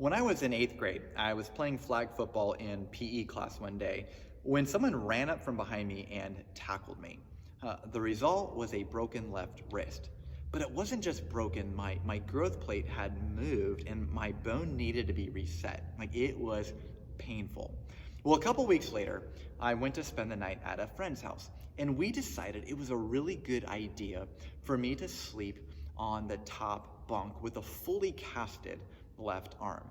When I was in 8th grade, I was playing flag football in PE class one day when someone ran up from behind me and tackled me. The result was a broken left wrist. But it wasn't just broken, my growth plate had moved and my bone needed to be reset. It was painful. Well, a couple weeks later, I went to spend the night at a friend's house, and we decided it was a really good idea for me to sleep on the top bunk with a fully casted left arm.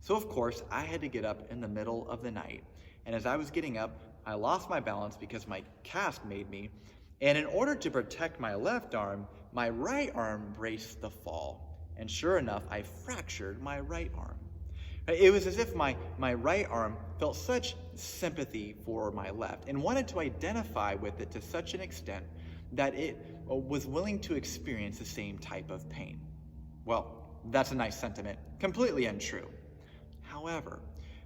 So of course, I had to get up in the middle of the night, and as I was getting up, I lost my balance because my cast made me, and in order to protect my left arm, my right arm braced the fall, and sure enough, I fractured my right arm. It was as if my right arm felt such sympathy for my left and wanted to identify with it to such an extent that it was willing to experience the same type of pain. Well, that's a nice sentiment, completely untrue. However,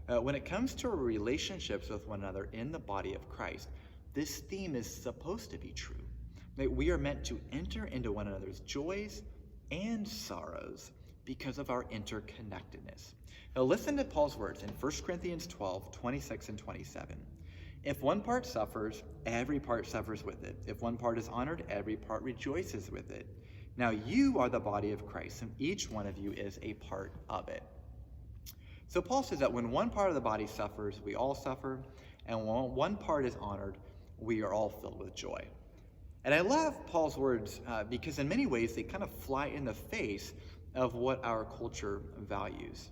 when it comes to relationships with one another in the body of Christ, this theme is supposed to be true. That we are meant to enter into one another's joys and sorrows because of our interconnectedness. Now listen to Paul's words in 1 Corinthians 12, 26 and 27. If one part suffers, every part suffers with it. If one part is honored, every part rejoices with it. Now you are the body of Christ, and each one of you is a part of it. So Paul says that when one part of the body suffers, we all suffer, and when one part is honored, we are all filled with joy. And I love Paul's words because in many ways they kind of fly in the face of what our culture values.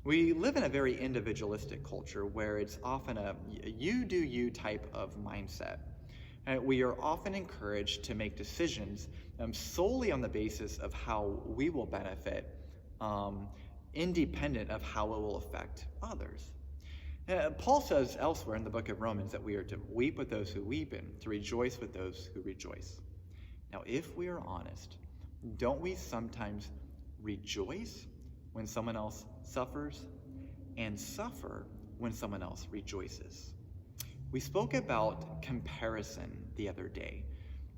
We live in a very individualistic culture where it's often a you do you type of mindset. We are often encouraged to make decisions solely on the basis of how we will benefit, independent of how it will affect others. Paul says elsewhere in the book of Romans that we are to weep with those who weep and to rejoice with those who rejoice. Now, if we are honest, don't we sometimes rejoice when someone else suffers and suffer when someone else rejoices? We spoke about comparison the other day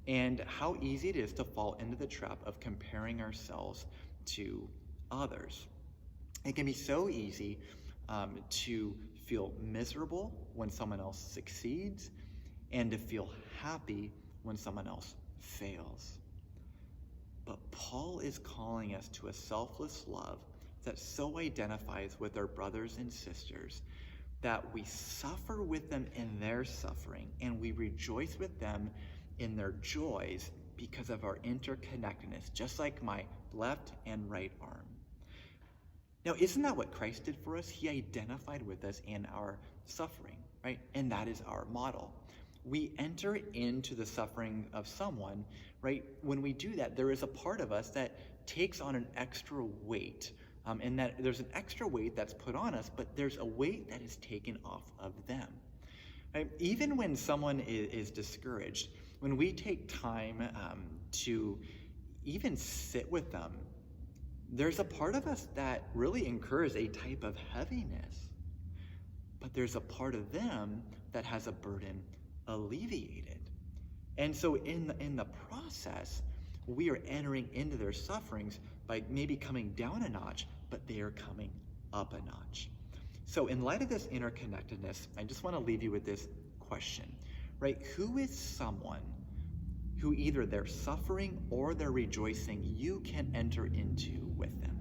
and how easy it is to fall into the trap of comparing ourselves to others. It can be so easy to feel miserable when someone else succeeds and to feel happy when someone else fails. But Paul is calling us to a selfless love that so identifies with our brothers and sisters that we suffer with them in their suffering and we rejoice with them in their joys because of our interconnectedness, just like my left and right arm. Now, isn't that what Christ did for us? He identified with us in our suffering, right? And that is our model. We enter into the suffering of someone, right? When we do that, there is a part of us that takes on an extra weight, and that there's an extra weight that's put on us, but there's a weight that is taken off of them. Right? Even when someone is discouraged, when we take time to even sit with them, there's a part of us that really incurs a type of heaviness, but there's a part of them that has a burden alleviated. And so in the process, we are entering into their sufferings by maybe coming down a notch, but they are coming up a notch. So in light of this interconnectedness, I just want to leave you with this question, right? Who is someone who either they're suffering or they're rejoicing you can enter into with them?